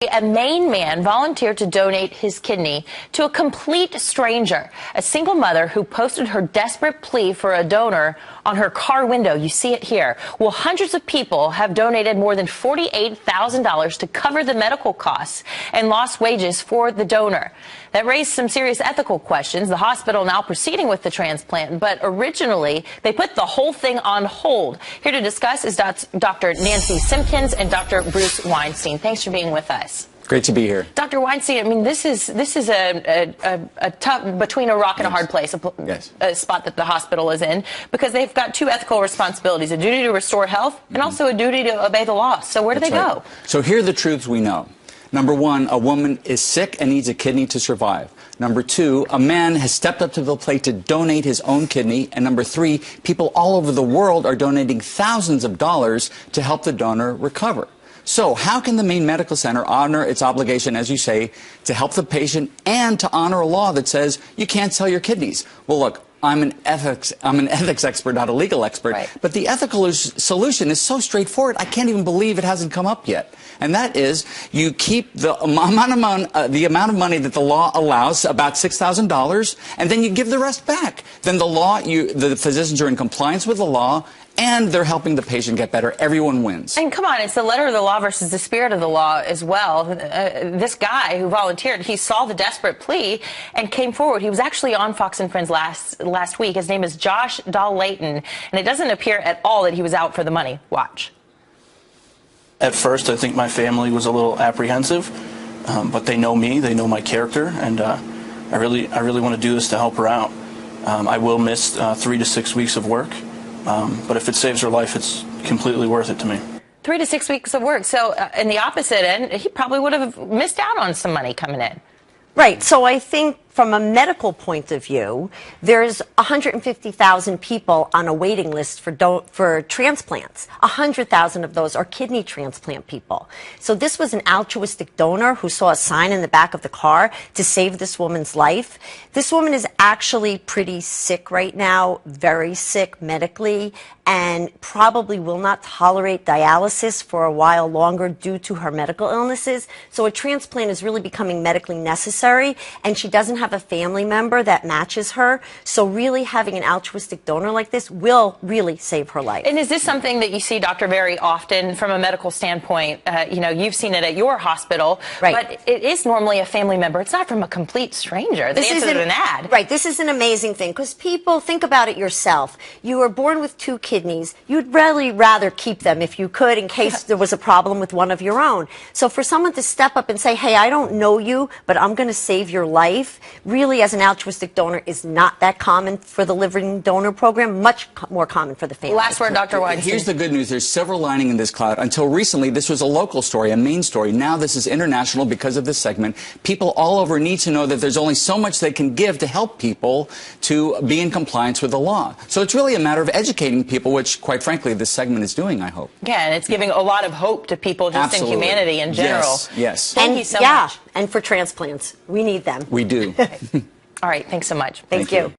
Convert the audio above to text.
A Maine man volunteered to donate his kidney to a complete stranger, a single mother who posted her desperate plea for a donor on her car window. You see it here. Well, hundreds of people have donated more than $48,000 to cover the medical costs and lost wages for the donor. That raised some serious ethical questions. The hospital now proceeding with the transplant, but originally they put the whole thing on hold. Here to discuss is Dr. Nancy Simpkins and Dr. Bruce Weinstein. Thanks for being with us. Great to be here. Dr. Weinstein, I mean, this is a tough, between a rock and a hard place, a spot that the hospital is in, because they've got two ethical responsibilities, a duty to restore health and also a duty to obey the law. So where do they go? So here are the truths we know. Number one, a woman is sick and needs a kidney to survive. Number two, a man has stepped up to the plate to donate his own kidney. And number three, people all over the world are donating thousands of dollars to help the donor recover. So how can the Maine Medical Center honor its obligation, as you say, to help the patient and to honor a law that says you can't sell your kidneys? Well, look, I'm an ethics expert, not a legal expert. Right. But the ethical solution is so straightforward, I can't even believe it hasn't come up yet. And that is, you keep the amount of money that the law allows, about $6,000, and then you give the rest back. Then the physicians are in compliance with the law, and they're helping the patient get better. Everyone wins. And come on, it's the letter of the law versus the spirit of the law as well. This guy who volunteered, he saw the desperate plea and came forward. He was actually on Fox & Friends last week. His name is Josh Dahl-Layton, and it doesn't appear at all that he was out for the money. Watch. At first, I think my family was a little apprehensive, but they know me, they know my character, and I really want to do this to help her out. I will miss 3 to 6 weeks of work. But if it saves her life, it's completely worth it to me. 3 to 6 weeks of work. So in the opposite end, he probably would have missed out on some money coming in. Right. So I think from a medical point of view, there's 150,000 people on a waiting list for transplants. 100,000 of those are kidney transplant people. So this was an altruistic donor who saw a sign in the back of the car to save this woman's life. This woman is actually pretty sick right now, very sick medically, and probably will not tolerate dialysis for a while longer due to her medical illnesses. So a transplant is really becoming medically necessary, and she doesn't have a family member that matches her. So really having an altruistic donor like this will really save her life. And is this something that you see, Doctor, very often from a medical standpoint? You know, you've seen it at your hospital, right? But it is normally a family member. It's not from a complete stranger. This is an ad. Right. This is an amazing thing because people think about it yourself. You were born with 2 kidneys. You'd really rather keep them if you could in case there was a problem with one of your own. So for someone to step up and say, hey, I don't know you, but I'm going to save your life, really as an altruistic donor is not that common for the living donor program, much more common for the family. Last word, Dr. Weinstein. Here's the good news. There's silver lining in this cloud. Until recently, this was a local story, a Maine story. Now this is international because of this segment. People all over need to know that there's only so much they can give to help people to be in compliance with the law. So it's really a matter of educating people, which, quite frankly, this segment is doing, I hope. Yeah, and it's giving a lot of hope to people just Absolutely. in humanity in general. Yes, yes. Thank you so much. And for transplants. We need them. We do. All right, thanks so much. Thank you.